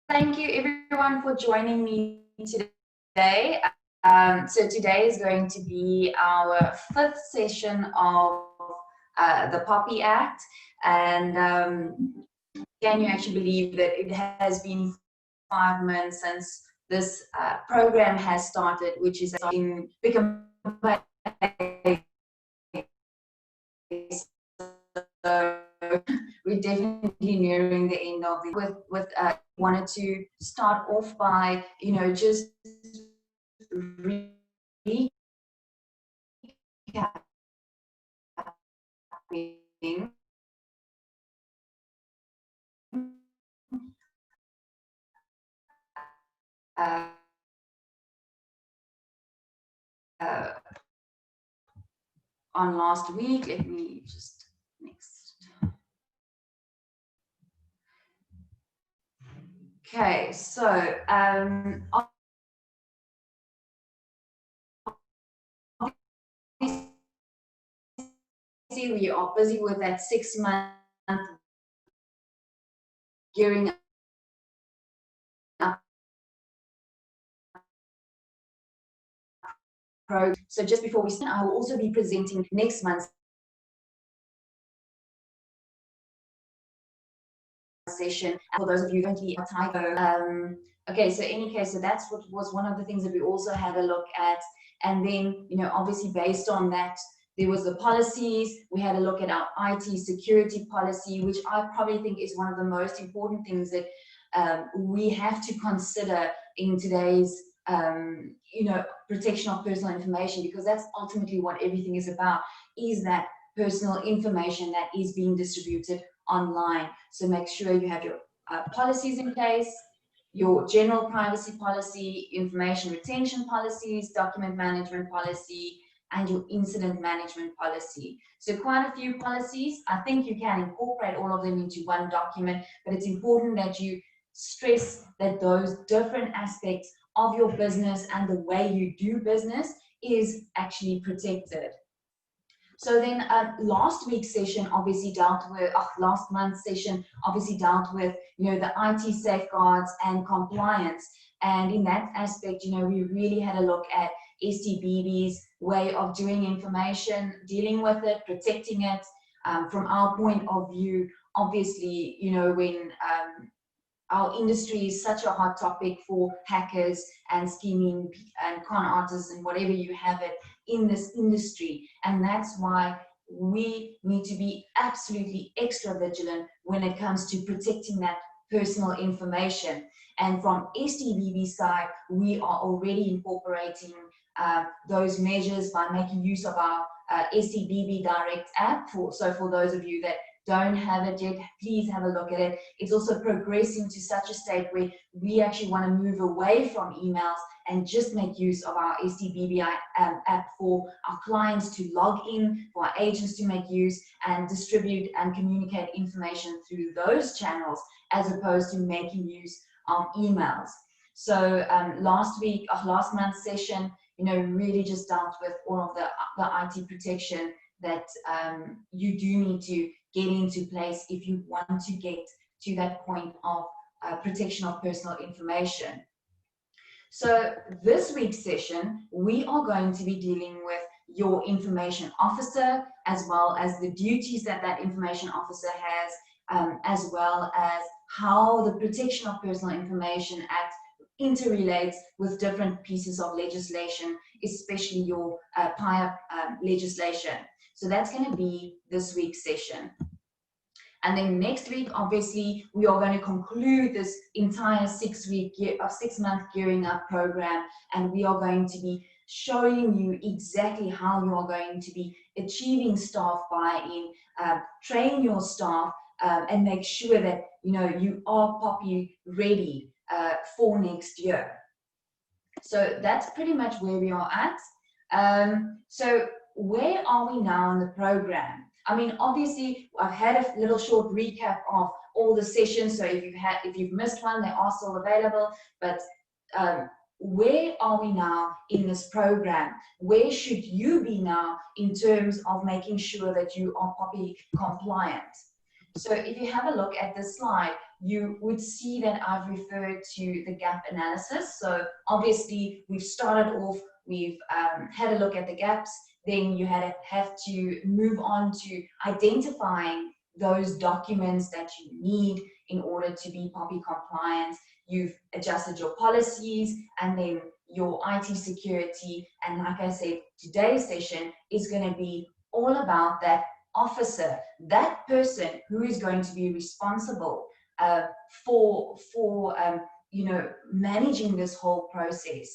Thank you everyone for joining me today. So today is going to be our fifth session of the POPI Act, and can you actually believe that it has been 5 months since this program has started, which is in become so we're definitely nearing the end of it. Wanted to start off by just recapping uh, uh, on last week. Let me just next. Okay, so we are busy with that 6-month gearing up program. So just before we start, I will also be presenting next month's session for those of you who don't be typo. Okay, so in any case, so that's what was one of the things that we also had a look at. And then, obviously based on that, there was the policies. We had a look at our IT security policy, which I probably think is one of the most important things that we have to consider in today's protection of personal information, because that's ultimately what everything is about, is that personal information that is being distributed online. So make sure you have your policies in place, your general privacy policy, information retention policies, document management policy, and your incident management policy. So quite a few policies. I think you can incorporate all of them into one document, but it's important that you stress that those different aspects of your business and the way you do business is actually protected. So then last week's session obviously dealt with, last month's session obviously dealt with, the IT safeguards and compliance. And in that aspect, we really had a look at STBB's way of doing information, dealing with it, protecting it. From our point of view, obviously, when our industry is such a hot topic for hackers and scheming and con artists and whatever you have it in this industry. And that's why we need to be absolutely extra vigilant when it comes to protecting that personal information. And from STBB's side, we are already incorporating those measures by making use of our STBB Direct app. So for those of you that don't have it yet, please have a look at it. It's also progressing to such a state where we actually want to move away from emails and just make use of our STBB app for our clients to log in, for our agents to make use and distribute and communicate information through those channels, as opposed to making use of emails. So last month's session, really just dealt with all of the IT protection that you do need to get into place if you want to get to that point of protection of personal information. So this week's session, we are going to be dealing with your information officer, as well as the duties that that information officer has, as well as how the Protection of Personal Information Act interrelates with different pieces of legislation, especially your PIA legislation. So that's going to be this week's session. And then next week, obviously, we are going to conclude this entire 6-month gearing up program, and we are going to be showing you exactly how you are going to be achieving staff buy-in, train your staff, and make sure that you are POPI ready for next year. So that's pretty much where we are at. So where are we now in the program? I mean, obviously, I've had a little short recap of all the sessions. So if you've missed one, they are still available. But where are we now in this program? Where should you be now in terms of making sure that you are POPI compliant? So if you have a look at this slide, you would see that I've referred to the gap analysis. So obviously we've started off, we've had a look at the gaps, then you have to move on to identifying those documents that you need in order to be POPI compliant. You've adjusted your policies and then your IT security. And like I said, today's session is going to be all about that officer, that person who is going to be responsible for managing this whole process.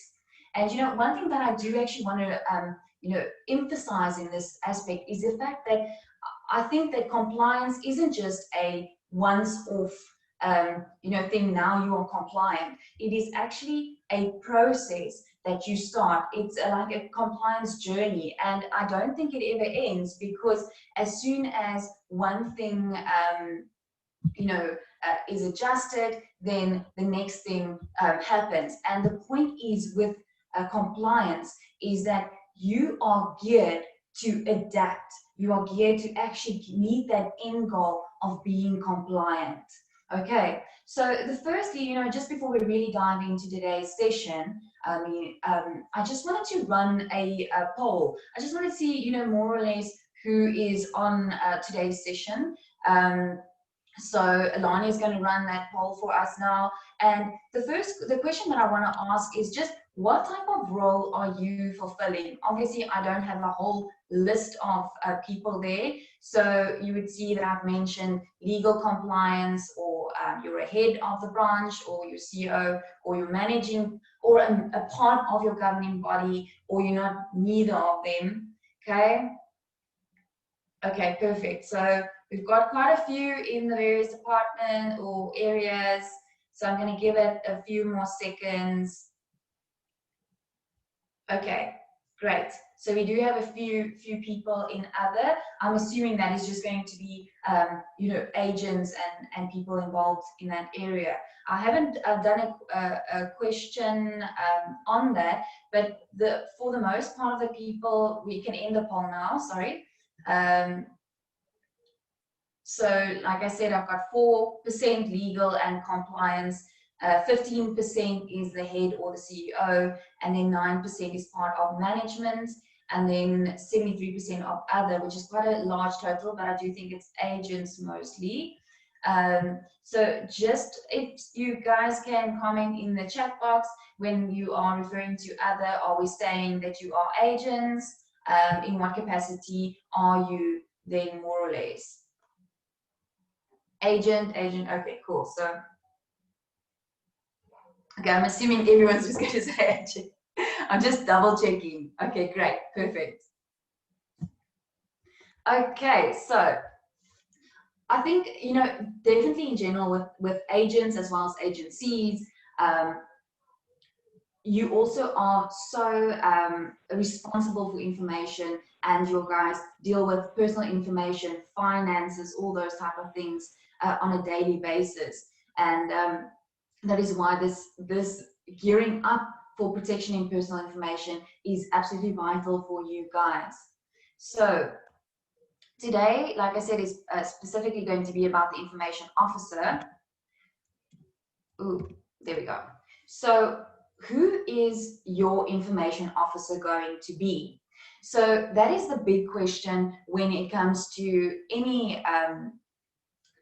And one thing that I do actually want to emphasize in this aspect is the fact that I think that compliance isn't just a once-off thing. Now you are compliant. It is actually a process that you start. It's like a compliance journey, and I don't think it ever ends, because as soon as one thing is adjusted, then the next thing happens. And the point is with compliance is that you are geared to adapt. You are geared to actually meet that end goal of being compliant. Okay, so firstly, just before we really dive into today's session, I just wanted to run a poll. I just want to see, more or less who is on today's session. So Alani is going to run that poll for us now. And the question that I want to ask is just, what type of role are you fulfilling? Obviously, I don't have a whole list of people there. So you would see that I've mentioned legal compliance, or you're a head of the branch, or your CEO, or you're managing, or a part of your governing body, or you're not neither of them. Okay. Okay, perfect. So we've got quite a few in the various departments or areas. So I'm going to give it a few more seconds. Okay, great. So we do have a few people in other. I'm assuming that is just going to be, agents and people involved in that area. I haven't done a question on that, but for the most part of the people, we can end the poll now. Sorry. So like I said, I've got 4% legal and compliance, 15% is the head or the CEO, and then 9% is part of management, and then 73% of other, which is quite a large total, but I do think it's agents mostly. So just if you guys can comment in the chat box when you are referring to other, are we saying that you are agents? In what capacity are you then, more or less? Agent, okay, cool. So, okay, I'm assuming everyone's just going to say agent. I'm just double checking. Okay, great, perfect. Okay, so I think, definitely in general with agents as well as agencies, you also are so responsible for information, and your guys deal with personal information, finances, all those type of things on a daily basis. And that is why this gearing up for protection in personal information is absolutely vital for you guys. So today, like I said, is specifically going to be about the information officer. Ooh, there we go. So who is your information officer going to be? So that is the big question when it comes to any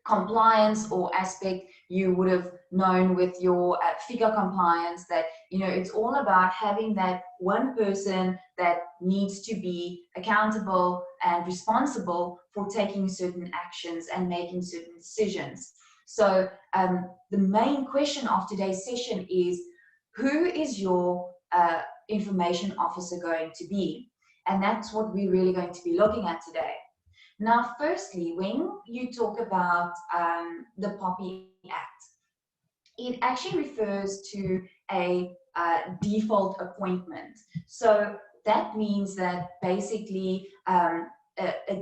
compliance or aspect. You would have known with your figure compliance that it's all about having that one person that needs to be accountable and responsible for taking certain actions and making certain decisions. So the main question of today's session is, who is your information officer going to be? And that's what we're really going to be looking at today. Now, firstly, when you talk about the POPI Act, it actually refers to a default appointment. So that means that basically a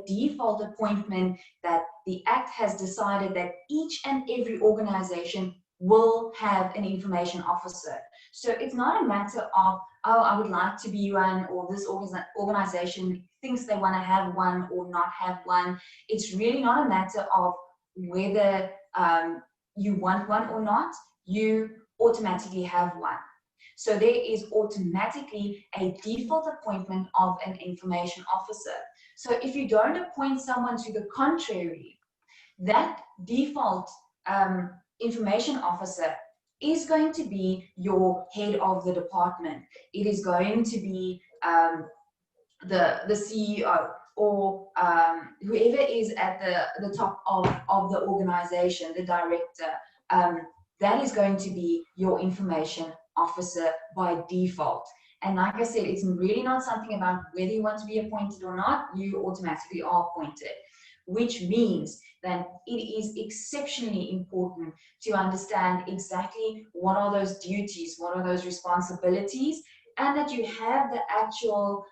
default appointment that the Act has decided that each and every organization will have an information officer. So it's not a matter of, oh, I would like to be one, or this organization thinks they want to have one or not have one. It's really not a matter of whether you want one or not, you automatically have one. So there is automatically a default appointment of an information officer. So if you don't appoint someone to the contrary, that default information officer is going to be your head of the department. It is going to be the CEO or whoever is at the top of the organization, the director. That is going to be your information officer by default. And like I said, it's really not something about whether you want to be appointed or not, you automatically are appointed, which means that it is exceptionally important to understand exactly what are those duties, what are those responsibilities, and that you have the actual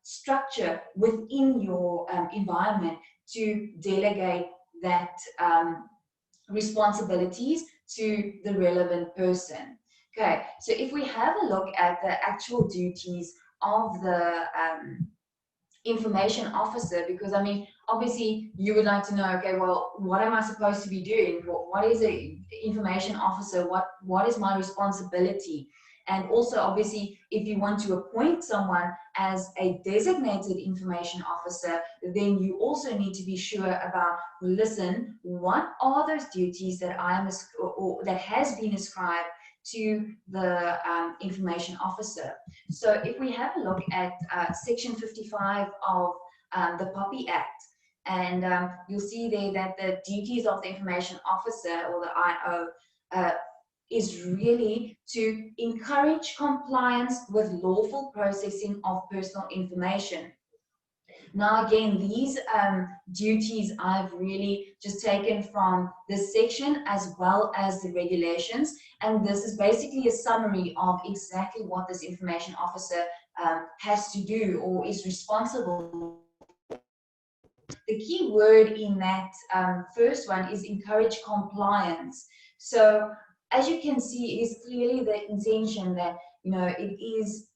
structure within your environment to delegate that responsibilities to the relevant person. Okay, so if we have a look at the actual duties of the information officer, because I mean, obviously you would like to know, okay, well, what am I supposed to be doing? What is an information officer? What is my responsibility? And also, obviously, if you want to appoint someone as a designated information officer, then you also need to be sure about, listen, what are those duties that I am or that has been ascribed to the information officer. So if we have a look at Section 55 of the POPI Act, and you'll see there that the duties of the information officer or the IO is really to encourage compliance with lawful processing of personal information. Now, again, these duties I've really just taken from this section as well as the regulations, and this is basically a summary of exactly what this information officer has to do or is responsible. The key word in that first one is encourage compliance. So as you can see, it is clearly the intention that, you know, it is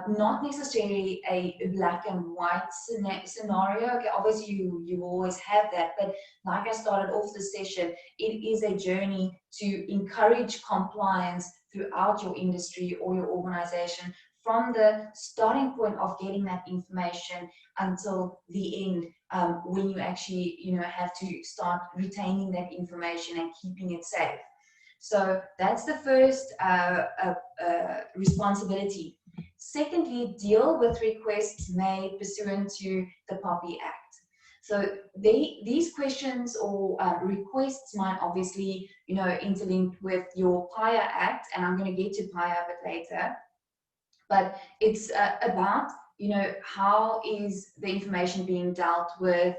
not necessarily a black and white scenario. Okay, obviously you always have that, but like I started off the session, it is a journey to encourage compliance throughout your industry or your organization, from the starting point of getting that information until the end, when you actually, you know, have to start retaining that information and keeping it safe. So that's the first responsibility. Secondly, deal with requests made pursuant to the POPI Act. So these questions or requests might obviously, you know, interlink with your PIA Act, and I'm going to get to PIA a bit later. But it's about, you know, how is the information being dealt with,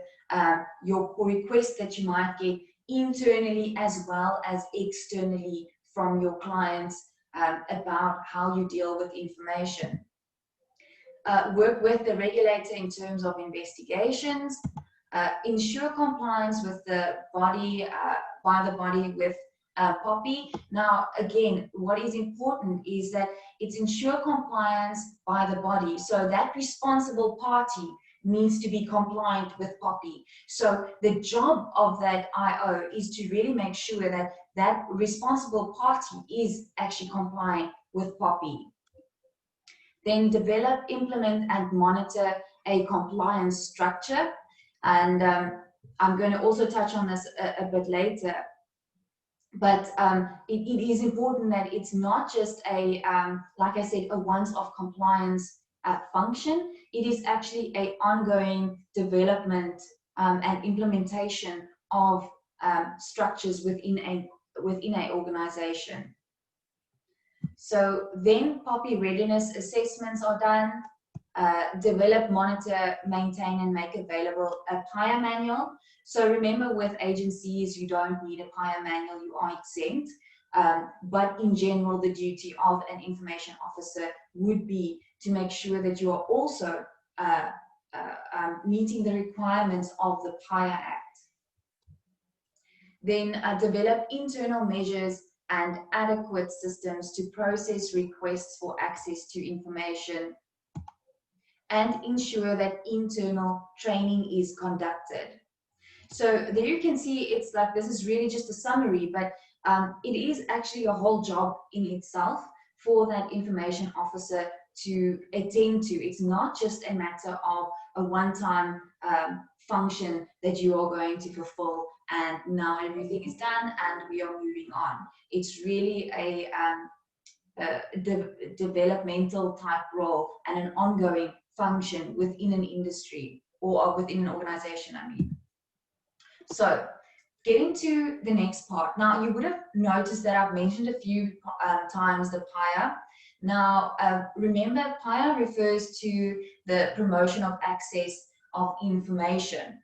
your requests that you might get internally as well as externally from your clients, about how you deal with information. Work with the regulator in terms of investigations, ensure compliance with the body, by the body with POPI. Now, again, what is important is that it's ensure compliance by the body. So that responsible party needs to be compliant with POPI. So the job of that IO is to really make sure that that responsible party is actually compliant with POPI. Then develop, implement, and monitor a compliance structure. And I'm going to also touch on this a bit later. But it is important that it's not just a, like I said, a once-off compliance function. It is actually an ongoing development and implementation of structures within a organization. So then POPI readiness assessments are done. Develop, monitor, maintain, and make available a PIA manual. So remember, with agencies, you don't need a PIA manual, you are exempt. But in general, the duty of an information officer would be to make sure that you are also meeting the requirements of the PIA Act. Then develop internal measures and adequate systems to process requests for access to information, and ensure that internal training is conducted. So there you can see, it's like, this is really just a summary, but it is actually a whole job in itself for that information officer to attend to. It's not just a matter of a one-time function that you are going to fulfill and now everything is done and we are moving on. It's really a developmental type role and an ongoing function within an industry or within an organization, I mean. So getting to the next part. Now, you would have noticed that I've mentioned a few times the PIA. Now, remember, PIA refers to the promotion of access of information.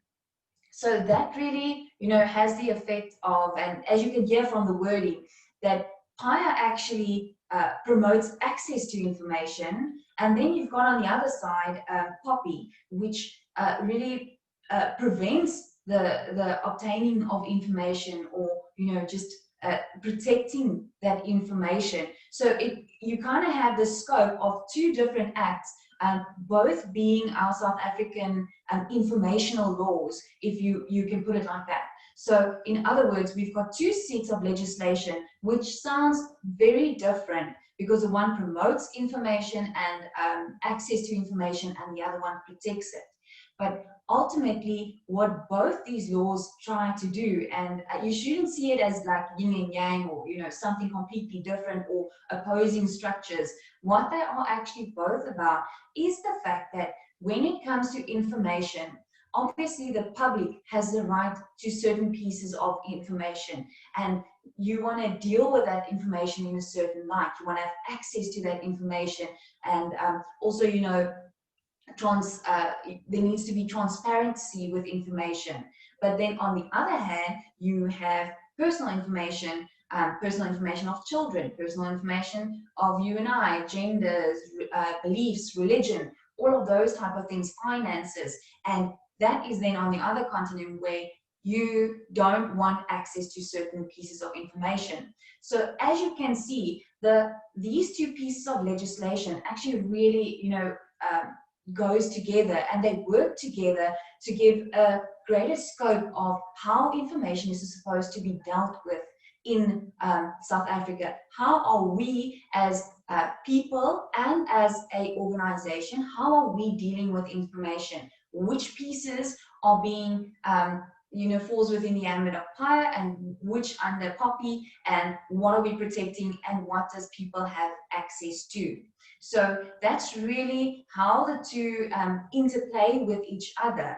So that really, has the effect of, and as you can hear from the wording, that PIA actually promotes access to information. And then you've got on the other side, POPI, which really prevents the obtaining of information or, just protecting that information. So you kind of have the scope of two different acts, both being our South African informational laws, if you can put it like that. So in other words, we've got two sets of legislation, which sounds very different because the one promotes information and access to information and the other one protects it. But ultimately, what both these laws try to do, and you shouldn't see it as like yin and yang or something completely different or opposing structures. What they are actually both about is the fact that when it comes to information, obviously the public has the right to certain pieces of information, and you want to deal with that information in a certain light. You want to have access to that information, and also, there needs to be transparency with information. But then on the other hand, you have personal information of children, personal information of you and I, genders, beliefs, religion, all of those type of things, finances. And that is then on the other continent where you don't want access to certain pieces of information. So as you can see, these two pieces of legislation actually really, goes together, and they work together to give a greater scope of how information is supposed to be dealt with in South Africa. How are we as people and as a organization, how are we dealing with information? Which pieces are being falls within the ambit of PIA and which under POPI, and what are we protecting and what does people have access to? So that's really how the two interplay with each other.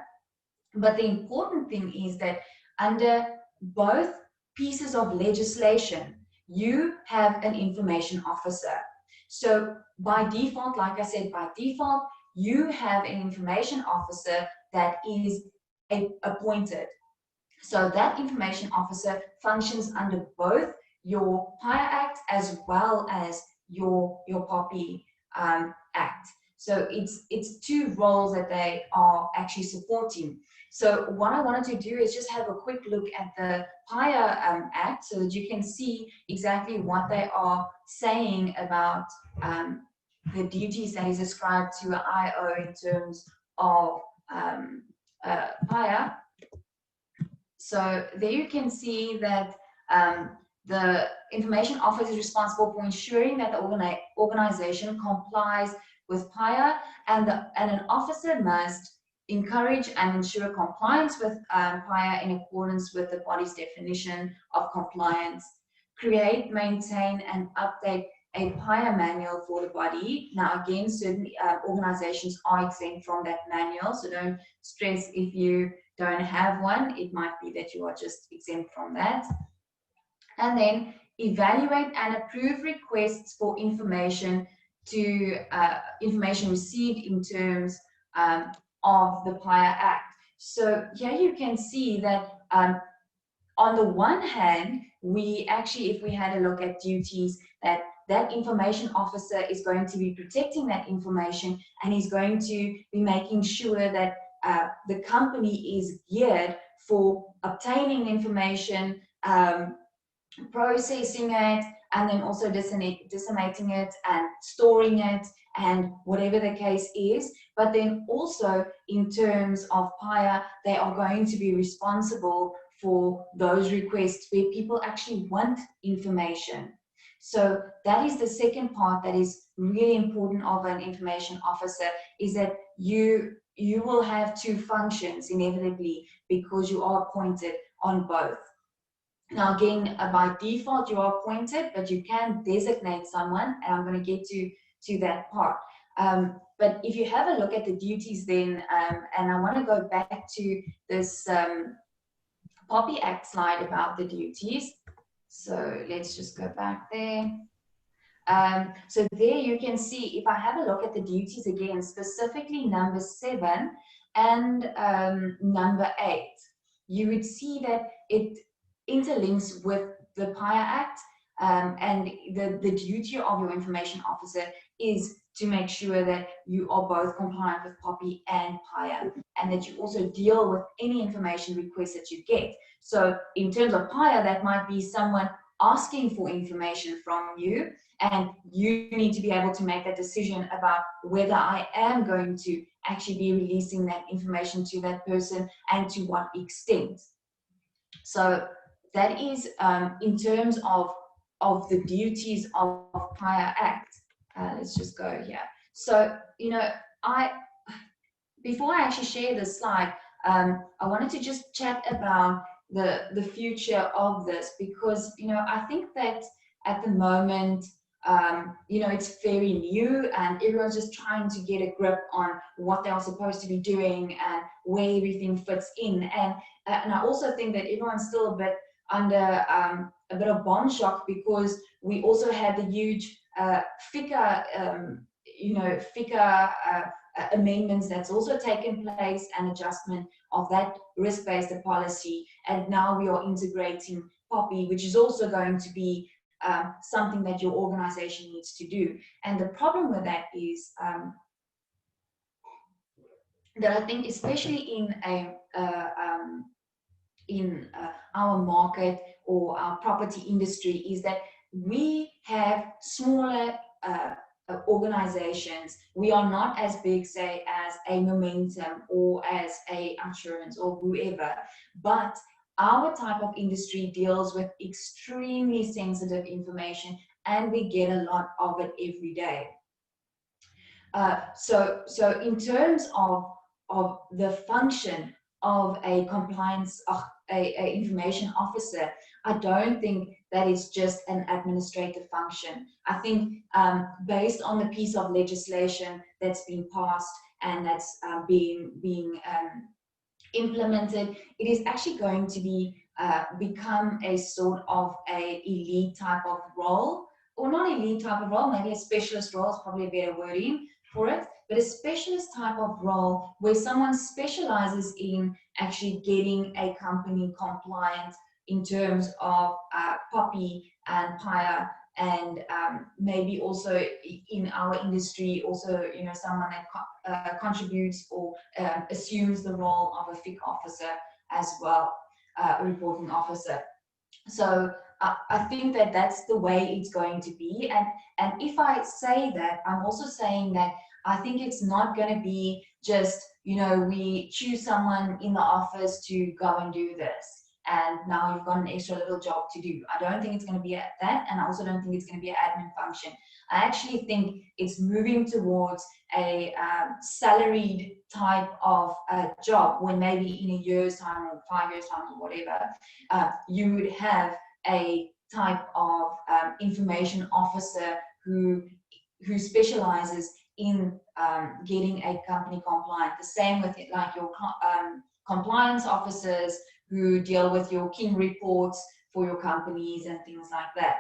But the important thing is that under both pieces of legislation, you have an information officer. So by default, like I said, by default, you have an information officer that is appointed. So that information officer functions under both your PIA Act as well as your POPI Act. So it's two roles that they are actually supporting. So what I wanted to do is just have a quick look at the PIA Act so that you can see exactly what they are saying about the duties that is ascribed to an IO in terms of PIA. So there you can see that the information officer is responsible for ensuring that the organization complies with PIA, and an officer must encourage and ensure compliance with PIA in accordance with the body's definition of compliance, create, maintain, and update a PIA manual for the body. Now, again, certain organizations are exempt from that manual, so don't stress if you don't have one. It might be that you are just exempt from that. And then evaluate and approve requests for information information received in terms of the PIA Act. So here you can see that on the one hand, we actually, if we had a look at duties, that information officer is going to be protecting that information, and is going to be making sure that the company is geared for obtaining information, processing it, and then also disseminating it and storing it, and whatever the case is. But then also in terms of PIA, they are going to be responsible for those requests where people actually want information. So that is the second part that is really important of an information officer, is that you will have two functions inevitably because you are appointed on both. Now again, by default you are appointed, but you can designate someone, and I'm going to get to that part. But if you have a look at the duties then, and I want to go back to this POPI Act slide about the duties. So let's just go back there. So there you can see, if I have a look at the duties again, specifically number 7 and number 8, you would see that it interlinks with the PIA Act, and the duty of your information officer is to make sure that you are both compliant with POPI and PIA, and that you also deal with any information requests that you get. So in terms of PIA, that might be someone asking for information from you, and you need to be able to make that decision about whether I am going to actually be releasing that information to that person and to what extent. So that is in terms of the duties of PIA Act. Let's just go here. So, you know, before I actually share this slide, I wanted to just chat about the future of this, because, you know, I think that at the moment, you know, it's very new and everyone's just trying to get a grip on what they are supposed to be doing and where everything fits in. And I also think that everyone's still a bit under a bit of bomb shock, because we also had the huge FICA, you know, FICA amendments that's also taken place, and adjustment of that risk-based policy. And now we are integrating POPI, which is also going to be something that your organization needs to do. And the problem with that is that I think, especially in our market or our property industry, is that we have smaller organizations. We are not as big, say, as a Momentum or as a Assurance or whoever, but our type of industry deals with extremely sensitive information, and we get a lot of it every day. So in terms of the function of a compliance, a information officer, I don't think that is just an administrative function. I think based on the piece of legislation that's been passed and that's being implemented, it is actually going to be become a sort of a elite type of role, or not elite type of role, maybe a specialist role is probably a better wording for it, but a specialist type of role where someone specializes in actually getting a company compliant in terms of POPI and PIA, and maybe also in our industry, also, you know, someone that contributes or assumes the role of a FIC officer as well, a reporting officer. So I think that that's the way it's going to be. And if I say that, I'm also saying that I think it's not going to be just, you know, we choose someone in the office to go and do this, and now you've got an extra little job to do. I don't think it's going to be that, and I also don't think it's going to be an admin function. I actually think it's moving towards a salaried type of job, when maybe in a year's time or 5 years' time or whatever, you would have a type of information officer who specializes in getting a company compliant. The same with it, like your compliance officers who deal with your king reports for your companies and things like that.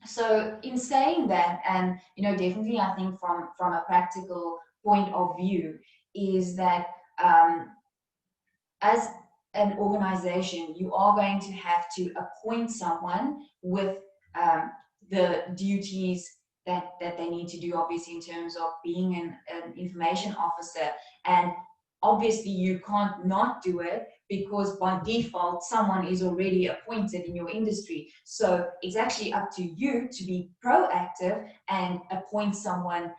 So in saying that, and you know, definitely I think from a practical point of view, is that as an organization, you are going to have to appoint someone with the duties that they need to do, obviously, in terms of being an information officer. And obviously you can't not do it, because by default someone is already appointed in your industry. So it's actually up to you to be proactive and appoint someone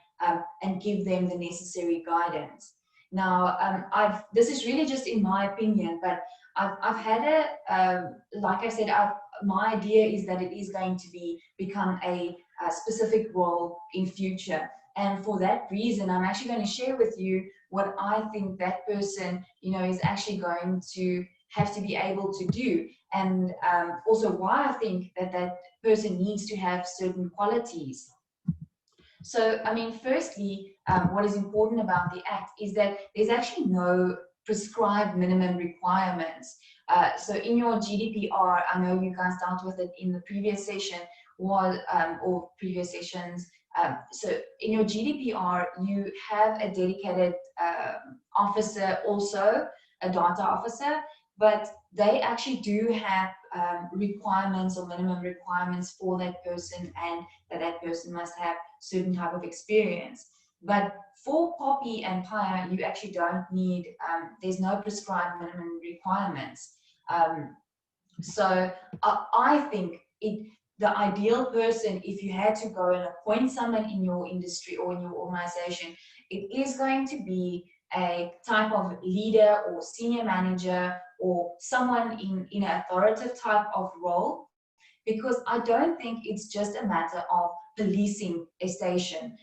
and give them the necessary guidance. Now, this is really just in my opinion, but I've had like I said, my idea is that it is going to become a specific role in future. And for that reason, I'm actually going to share with you what I think that person, is actually going to have to be able to do. And also why I think that that person needs to have certain qualities. So, I mean, firstly, what is important about the Act is that there's actually no prescribed minimum requirements. So in your GDPR, I know you guys dealt with it in the previous session, or previous sessions. So in your GDPR, you have a dedicated officer, also a data officer, but they actually do have requirements or minimum requirements for that person, and that person must have certain type of experience. But for POPI and PIA, you actually don't need, there's no prescribed minimum requirements. So I think the ideal person, if you had to go and appoint someone in your industry or in your organization, it is going to be a type of leader or senior manager or someone in an authoritative type of role, because I don't think it's just a matter of policing a station.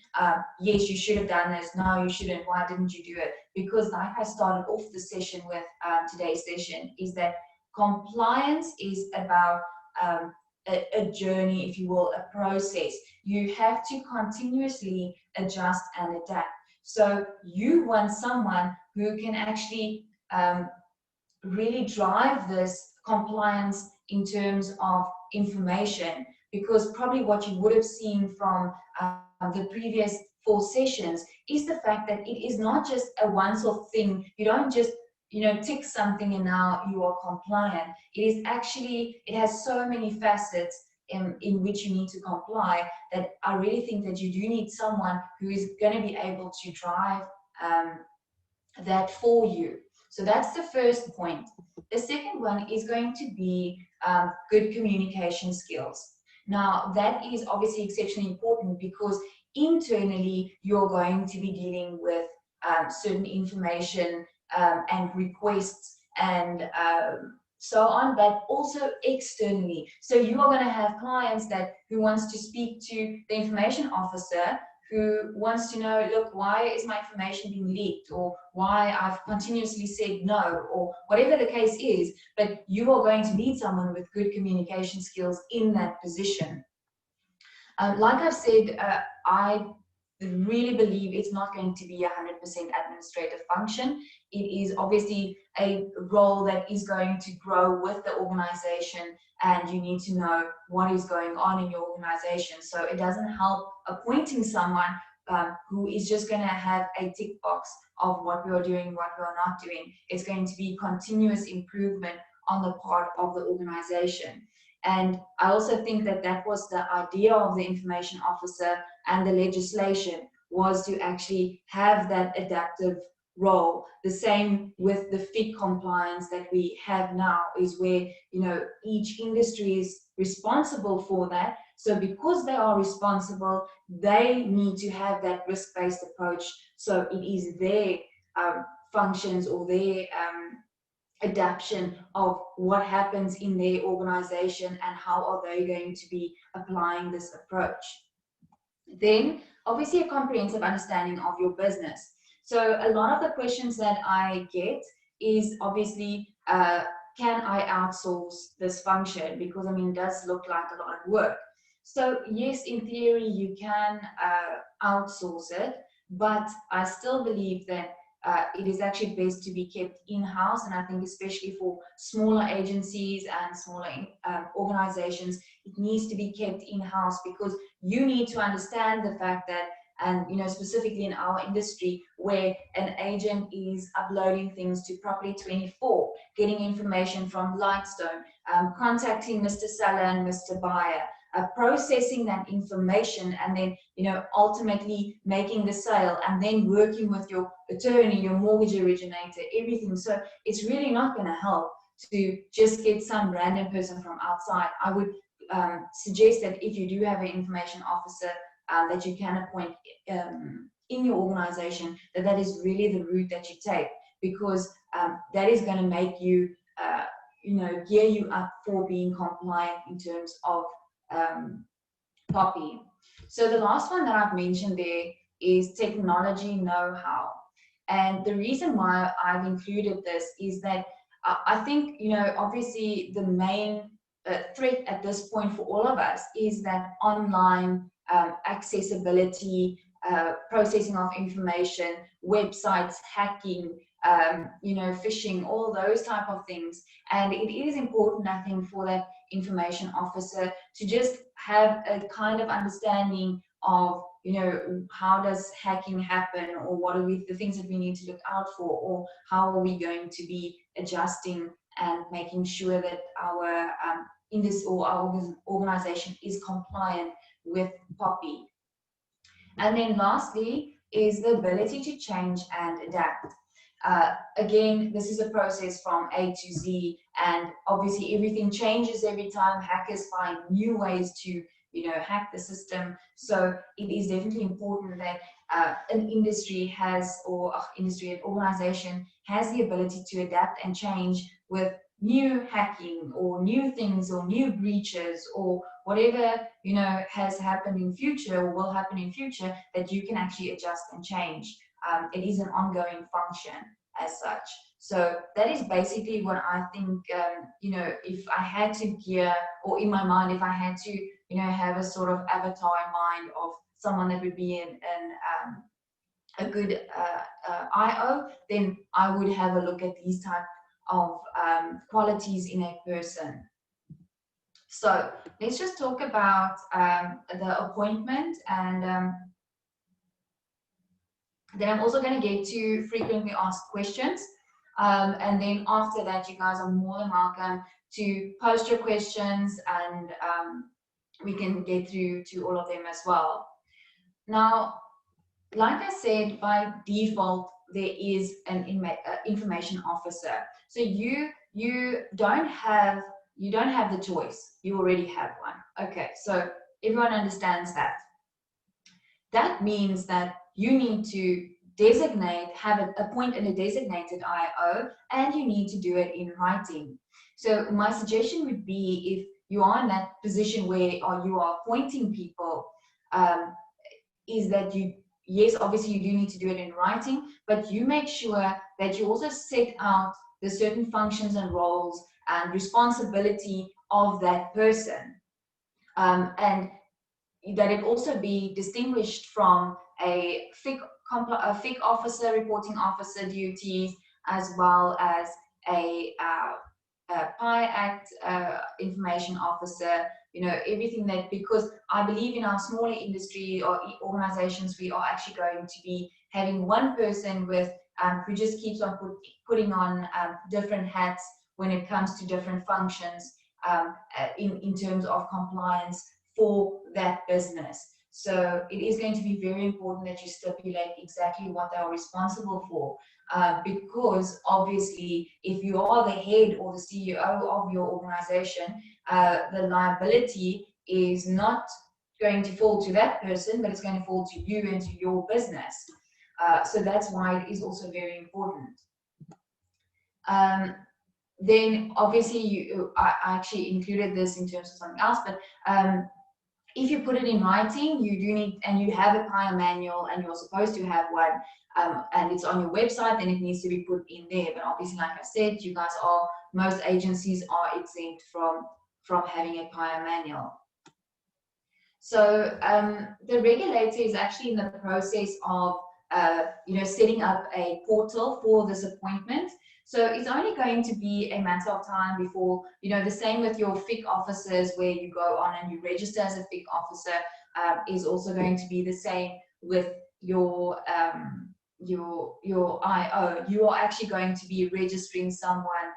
Yes, you should have done this. No, you shouldn't. Why didn't you do it? Because like I started off the session with, today's session, is that compliance is about a journey, if you will, a process. You have to continuously adjust and adapt. So you want someone who can actually really drive this compliance in terms of information, because probably what you would have seen from the previous 4 sessions is the fact that it is not just a once-off thing. You don't just tick something and now you are compliant. It is actually, it has so many facets in which you need to comply, that I really think that you do need someone who is going to be able to drive that for you. So that's the first point. The second one is going to be good communication skills. Now, that is obviously exceptionally important, because internally you're going to be dealing with certain information and requests and so on, but also externally. So you are going to have clients who wants to speak to the information officer, who wants to know, look, why is my information being leaked, or why I've continuously said no, or whatever the case is. But you are going to need someone with good communication skills in that position. Like I've said, I really believe it's not going to be 100% administrative function. It is obviously a role that is going to grow with the organization, and you need to know what is going on in your organization. So it doesn't help appointing someone who is just going to have a tick box of what we are doing, what we are not doing. It's going to be continuous improvement on the part of the organization. And I also think that that was the idea of the information officer, and the legislation was to actually have that adaptive role. The same with the FIC compliance that we have now, is where each industry is responsible for that. So because they are responsible, they need to have that risk-based approach. So it is their functions, or their adaptation of what happens in their organization, and how are they going to be applying this approach. Then obviously a comprehensive understanding of your business. So a lot of the questions that I get is obviously, can I outsource this function? Because I mean, it does look like a lot of work. So yes, in theory you can outsource it, but I still believe that it is actually best to be kept in-house. And I think especially for smaller agencies and smaller organizations, it needs to be kept in-house, because you need to understand the fact that, and specifically in our industry, where an agent is uploading things to Property 24, getting information from Lightstone, contacting Mr. Seller and Mr. Buyer, processing that information, and then ultimately making the sale, and then working with your attorney, your mortgage originator, everything. So it's really not going to help to just get some random person from outside. I would suggest that if you do have an information officer that you can appoint in your organization, that is really the route that you take, because that is going to make you gear you up for being compliant in terms of POPI. So the last one that I've mentioned there is technology know-how. And the reason why I've included this is that I think, obviously the main threat at this point for all of us is that online accessibility, processing of information, websites, hacking, phishing, all those type of things. And it is important, I think, for that information officer to just have a kind of understanding of, how does hacking happen, or what are the things that we need to look out for, or how are we going to be adjusting and making sure that our our organization is compliant with POPI. And then lastly is the ability to change and adapt. Again, this is a process from A to Z, and obviously everything changes every time. Hackers find new ways to hack the system. So it is definitely important that an an organization has the ability to adapt and change with new hacking or new things or new breaches or whatever has happened in future or will happen in future, that you can actually adjust and change. It is an ongoing function as such. So that is basically what I think, if I had to gear, or in my mind, if I had to, have a sort of avatar in mind of someone that would be a good IO, then I would have a look at these type of qualities in a person. So let's just talk about the appointment, and then I'm also going to get to frequently asked questions. And then after that, you guys are more than welcome to post your questions, and we can get through to all of them as well. Now, like I said, by default, there is an information officer. So you don't have the choice. You already have one. Okay, so everyone understands that. That means that you need to appoint a designated IO, and you need to do it in writing. So my suggestion would be, if you are in that position where you are appointing people, is that yes, obviously you do need to do it in writing, but you make sure that you also set out the certain functions and roles and responsibility of that person, and that it also be distinguished from a FIC officer, reporting officer duties, as well as a PI Act information officer, everything that, because I believe in our smaller industry or organizations, we are actually going to be having one person who just keeps on putting on different hats when it comes to different functions in terms of compliance for that business. So it is going to be very important that you stipulate exactly what they are responsible for, because obviously if you are the head or the CEO of your organization, the liability is not going to fall to that person, but it's going to fall to you and to your business. So that's why it is also very important. Then obviously I actually included this in terms of something else, but if you put it in writing, you do need, and you have a prior manual, and you're supposed to have one, and it's on your website, then it needs to be put in there. But obviously, like I said, most agencies are exempt from having a prior manual. So the regulator is actually in the process of setting up a portal for this appointment. So it's only going to be a matter of time before, the same with your FIC officers, where you go on and you register as a FIC officer, is also going to be the same with your IO. You are actually going to be registering someone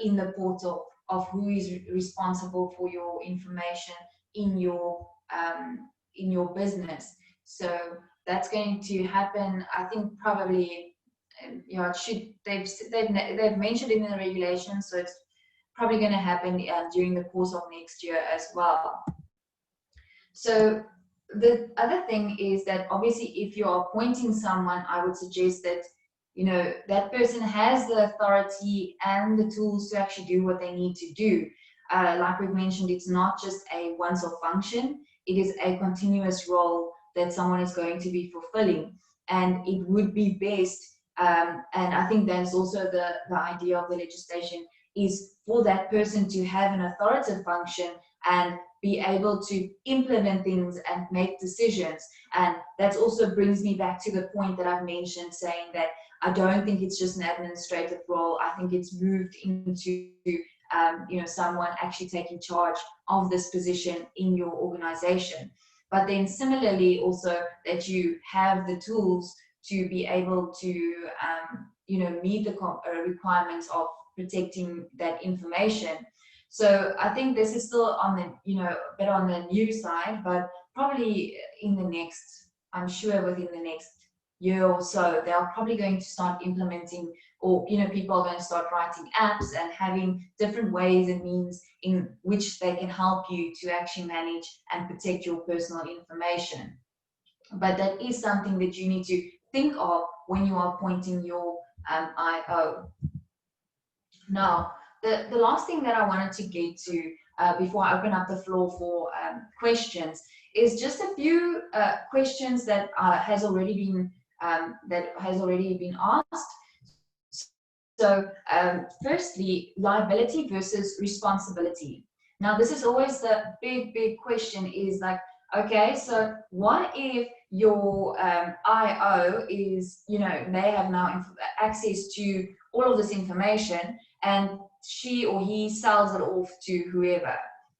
in the portal of who is responsible for your information in your business. So that's going to happen, I think, probably. They've mentioned it in the regulations, so it's probably going to happen during the course of next year as well. So the other thing is that obviously if you're appointing someone, I would suggest that you know, that person has the authority and the tools to actually do what they need to do. Like we've mentioned, it's not just a once-off function, it is a continuous role that someone is going to be fulfilling. And it would be best, and I think that's also the idea of the legislation, is for that person to have an authoritative function and be able to implement things and make decisions. And that also brings me back to the point that I've mentioned, saying that I don't think it's just an administrative role. I think it's moved into you know, someone actually taking charge of this position in your organization. But then similarly also that you have the tools to be able to you know, meet the requirements of protecting that information. So I think this is still on the, you know, a bit on the new side, but probably in the next, I'm sure within the next year or so, they're probably going to start implementing, or, you know, people are going to start writing apps and having different ways and means in which they can help you to actually manage and protect your personal information. But that is something that you need to think of when you are appointing your IO. Now, the last thing that I wanted to get to before I open up the floor for questions is just a few questions that has already been asked. So, firstly, liability versus responsibility. Now, this is always the big question, is like, okay, so what if your IO is, you know, they have now access to all of this information, and she or he sells it off to whoever?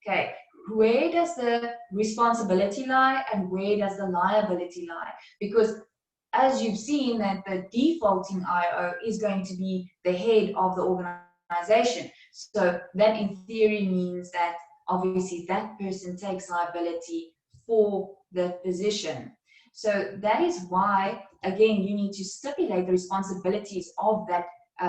Okay, where does the responsibility lie and where does the liability lie? Because as you've seen, that the defaulting IO is going to be the head of the organization. So that in theory means that obviously that person takes liability for the position. So that is why, again, you need to stipulate the responsibilities of that,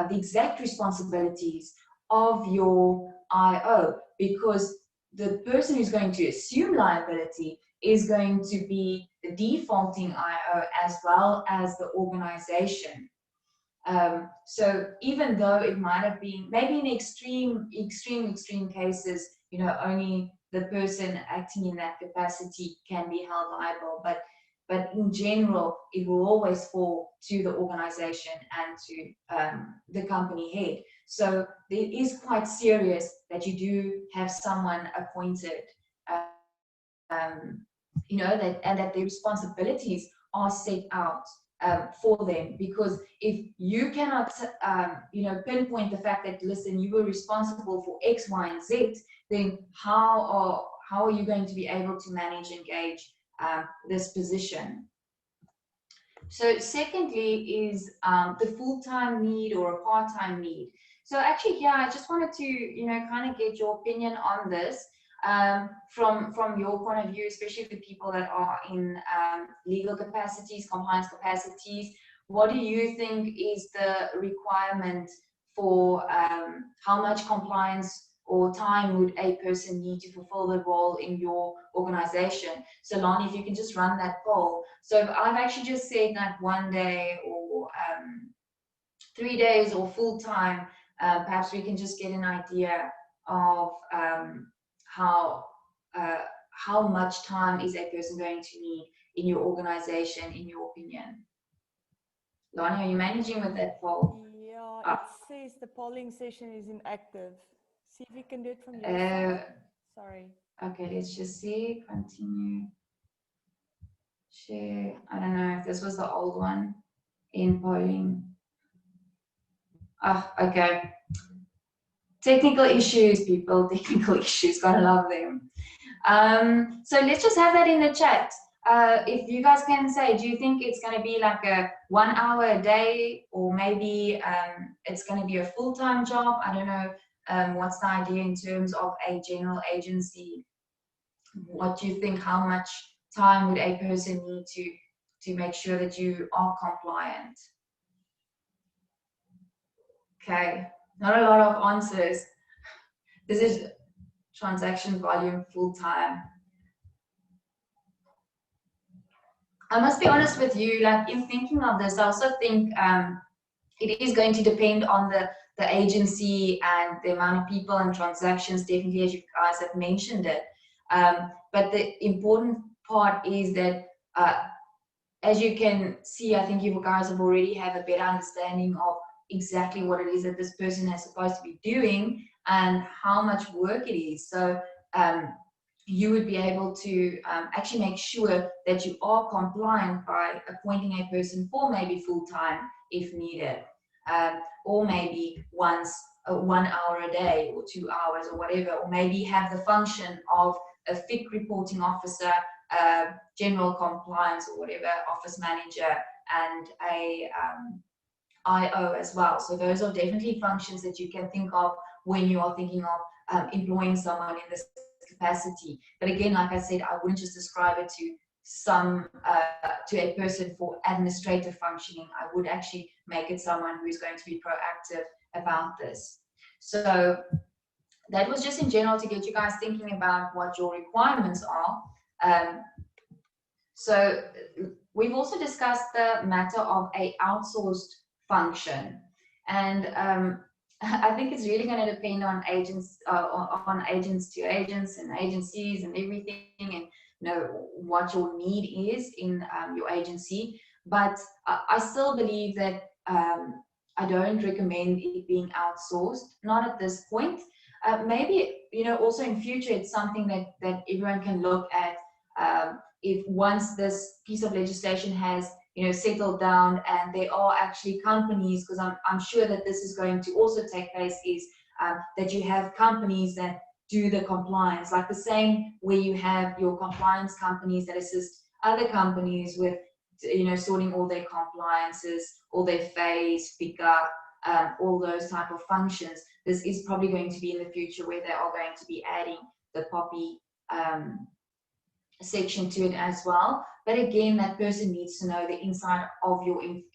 the exact responsibilities of your IO, because the person who's going to assume liability is going to be the defaulting IO as well as the organization. So even though it might have been, maybe in extreme cases, you know, only the person acting in that capacity can be held liable, but in general, it will always fall to the organization and to the company head. So it is quite serious that you do have someone appointed, you know, that, and that the responsibilities are set out for them. Because if you cannot, you know, pinpoint the fact that, listen, you were responsible for X, Y, and Z, then how are you going to be able to manage and gauge this position? So secondly is the full-time need or a part-time need. So actually here, I just wanted to, you know, kind of get your opinion on this from your point of view, especially the people that are in legal capacities, compliance capacities. What do you think is the requirement for how much compliance or time would a person need to fulfill the role in your organization? So Lonnie, if you can just run that poll. So if I've actually just said like 1 day or 3 days or full time, perhaps we can just get an idea of how much time is a person going to need in your organization, in your opinion? Lonnie, are you managing with that poll? Yeah, it says the polling session is inactive. See if you can do it from your side. Sorry. Okay, let's just see. Continue. Share. I don't know if this was the old one in polling. Okay. Technical issues, people. Technical issues. Gotta love them. So let's just have that in the chat. If you guys can say, do you think it's going to be like a 1 hour a day, or maybe it's going to be a full-time job? I don't know. What's the idea in terms of a general agency? What do you think? How much time would a person need to make sure that you are compliant? Okay, not a lot of answers. This is transaction volume full-time. I must be honest with you, like in thinking of this, I also think it is going to depend on the agency and the amount of people and transactions, definitely, as you guys have mentioned it. But the important part is that, as you can see, I think you guys have already have a better understanding of exactly what it is that this person is supposed to be doing and how much work it is. So you would be able to actually make sure that you are compliant by appointing a person for maybe full-time if needed, or maybe once 1 hour a day or 2 hours or whatever, or maybe have the function of a FIC reporting officer, general compliance or whatever, office manager, and a IO as well. So those are definitely functions that you can think of when you are thinking of employing someone in this capacity. But again, like I said, I wouldn't just describe it to to a person for administrative functioning. I would actually make it someone who is going to be proactive about this. So that was just in general to get you guys thinking about what your requirements are. So we've also discussed the matter of a outsourced function, and I think it's really going to depend on agents, on agents to agents and agencies and everything, and what your need is in your agency. But I still believe that I don't recommend it being outsourced, not at this point. Maybe also in future it's something that everyone can look at. If once this piece of legislation has settled down and there are actually companies, because I'm sure that this is going to also take place, is that you have companies that do the compliance, like the same where you have your compliance companies that assist other companies with sorting all their compliances, all their phase, FICA, all those type of functions. This is probably going to be in the future where they are going to be adding the POPI section to it as well. But again, that person needs to know the inside of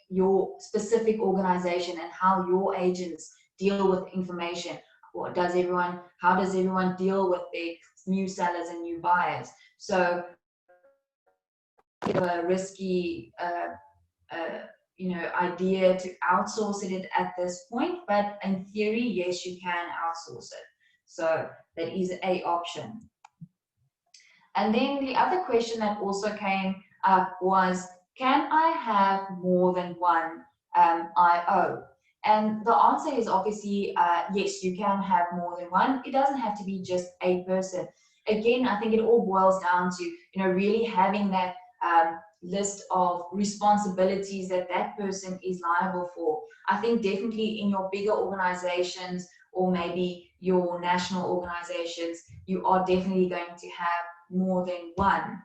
your specific organization and how your agents deal with information. How does everyone deal with their new sellers and new buyers? So a risky idea to outsource it at this point, but in theory, yes, you can outsource it. So that is a option. And then the other question that also came up was, can I have more than one IO? And the answer is obviously yes, you can have more than one. It doesn't have to be just a person. Again, I think it all boils down to really having that list of responsibilities that person is liable for. I think definitely in your bigger organizations or maybe your national organizations, you are definitely going to have more than one.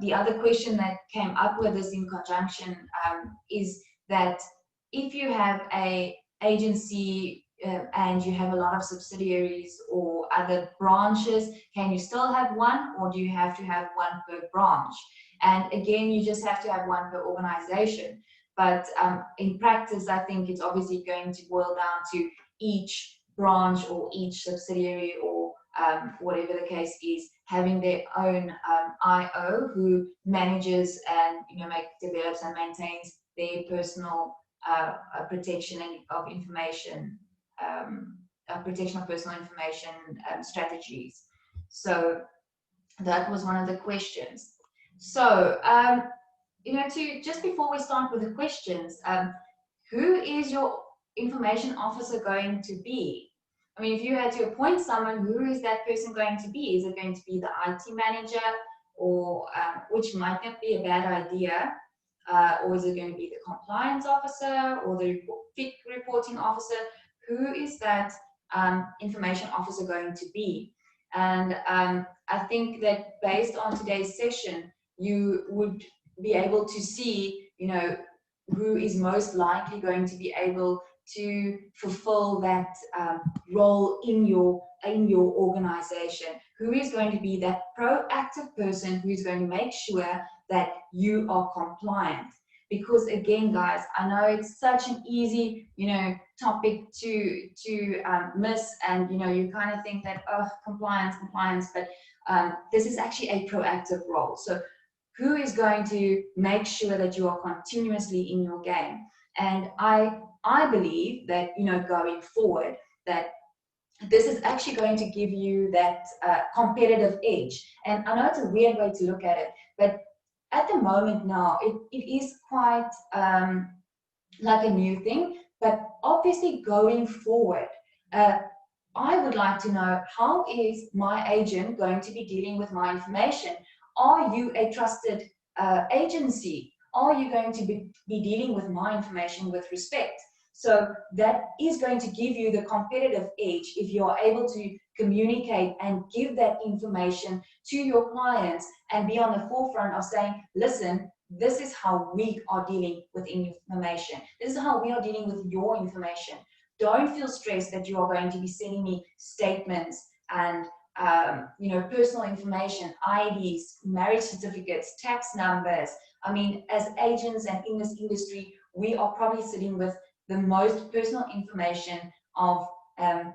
The other question that came up with this in conjunction is that if you have a agency and you have a lot of subsidiaries or other branches, can you still have one, or do you have to have one per branch? And again, you just have to have one per organization. But in practice, I think it's obviously going to boil down to each branch or each subsidiary or whatever the case is, having their own IO who manages and develops and maintains their personal protection of information, protection of personal information strategies. So that was one of the questions. So just before we start with the questions, who is your information officer going to be? I mean, if you had to appoint someone, who is that person going to be? Is it going to be the IT manager, or which might not be a bad idea, or is it going to be the compliance officer or the FIC reporting officer? Who is that information officer going to be? And I think that based on today's session, you would be able to see, who is most likely going to be able to fulfill that role in your organization. Who is going to be that proactive person who's going to make sure that you are compliant? Because again, guys, I know it's such an easy, topic to miss, and you kind of think that, oh, compliance, but this is actually a proactive role. So who is going to make sure that you are continuously in your game? And I I believe that, going forward, that this is actually going to give you that competitive edge. And I know it's a weird way to look at it, but at the moment now, it is quite like a new thing. But obviously going forward, I would like to know, how is my agent going to be dealing with my information? Are you a trusted agency? Are you going to be dealing with my information with respect? So that is going to give you the competitive edge if you are able to communicate and give that information to your clients and be on the forefront of saying, listen, this is how we are dealing with information. This is how we are dealing with your information. Don't feel stressed that you are going to be sending me statements and personal information, IDs, marriage certificates, tax numbers. I mean, as agents and in this industry, we are probably sitting with the most personal information of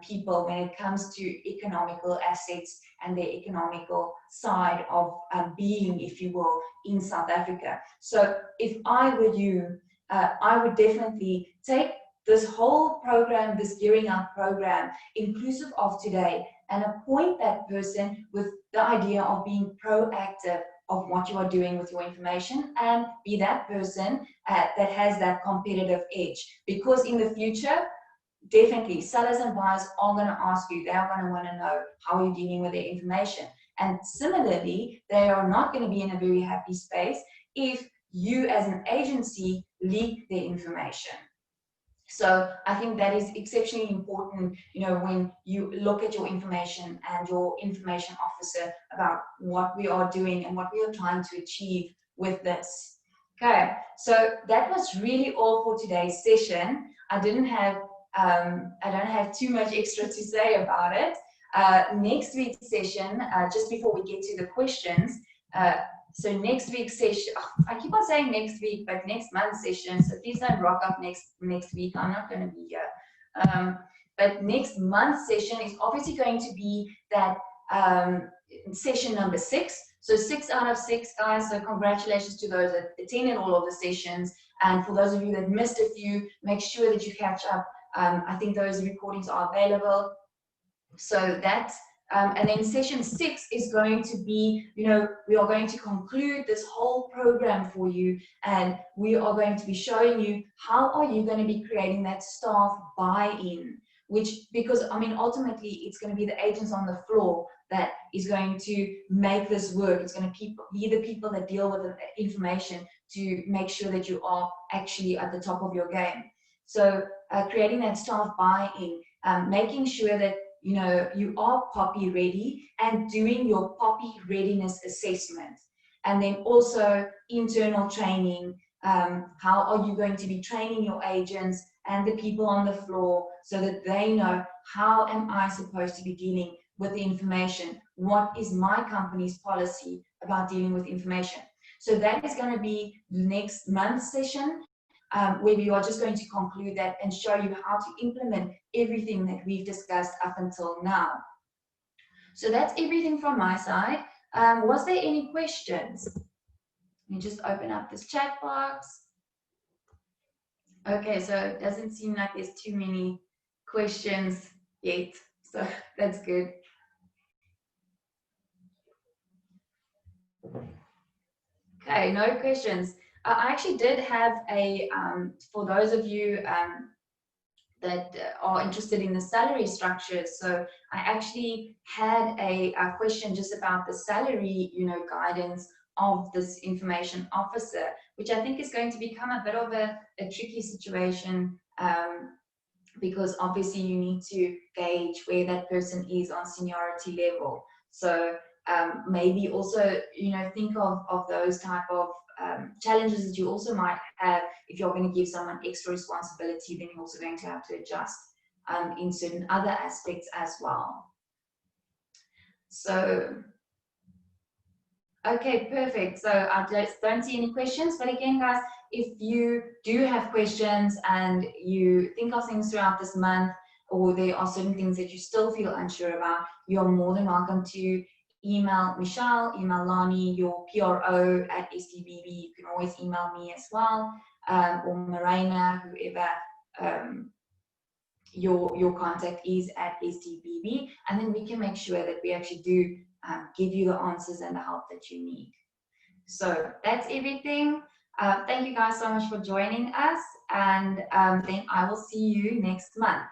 people when it comes to economical assets and their economical side of being, if you will, in South Africa. So if I were you, I would definitely take this whole program, this Gearing Up program, inclusive of today, and appoint that person with the idea of being proactive of what you are doing with your information, and be that person that has that competitive edge. Because in the future, definitely sellers and buyers are going to ask you, they are going to want to know how you're dealing with their information. And similarly, they are not going to be in a very happy space if you as an agency leak their information. So I think that is exceptionally important, when you look at your information and your information officer about what we are doing and what we are trying to achieve with this. Okay, so that was really all for today's session. I don't have too much extra to say about it. Next week's session, just before we get to the questions, so next week's session, I keep on saying next week, but next month's session, so please don't rock up next week, I'm not going to be here. But next month's session is obviously going to be that session number 6. So 6 out of 6, guys, so congratulations to those that attended all of the sessions. And for those of you that missed a few, make sure that you catch up. I think those recordings are available. So that's and then session 6 is going to be, we are going to conclude this whole program for you, and we are going to be showing you how are you going to be creating that staff buy-in, because I mean, ultimately it's going to be the agents on the floor that is going to make this work. It's going to be the people that deal with the information to make sure that you are actually at the top of your game. So creating that staff buy-in, making sure that you are POPI ready, and doing your POPI readiness assessment. And then also internal training. How are you going to be training your agents and the people on the floor so that they know, how am I supposed to be dealing with the information? What is my company's policy about dealing with information? So that is going to be next month's session. Where we are just going to conclude that and show you how to implement everything that we've discussed up until now. So that's everything from my side. Was there any questions? Let me just open up this chat box. Okay, so it doesn't seem like there's too many questions yet, so that's good. Okay, no questions. I actually did have for those of you that are interested in the salary structures, so I actually had a question just about the salary, guidance of this information officer, which I think is going to become a bit of a tricky situation, because obviously you need to gauge where that person is on seniority level. So maybe also, think of those type of challenges that you also might have. If you're going to give someone extra responsibility, then you're also going to have to adjust in certain other aspects as well. So, okay, perfect. So I just don't see any questions, but again, guys, if you do have questions and you think of things throughout this month, or there are certain things that you still feel unsure about, you're more than welcome to email Michelle, email Lani, your PRO at STBB. You can always email me as well, or Marina, whoever your contact is at STBB, and then we can make sure that we actually do give you the answers and the help that you need. So that's everything. Thank you guys so much for joining us, and then I will see you next month.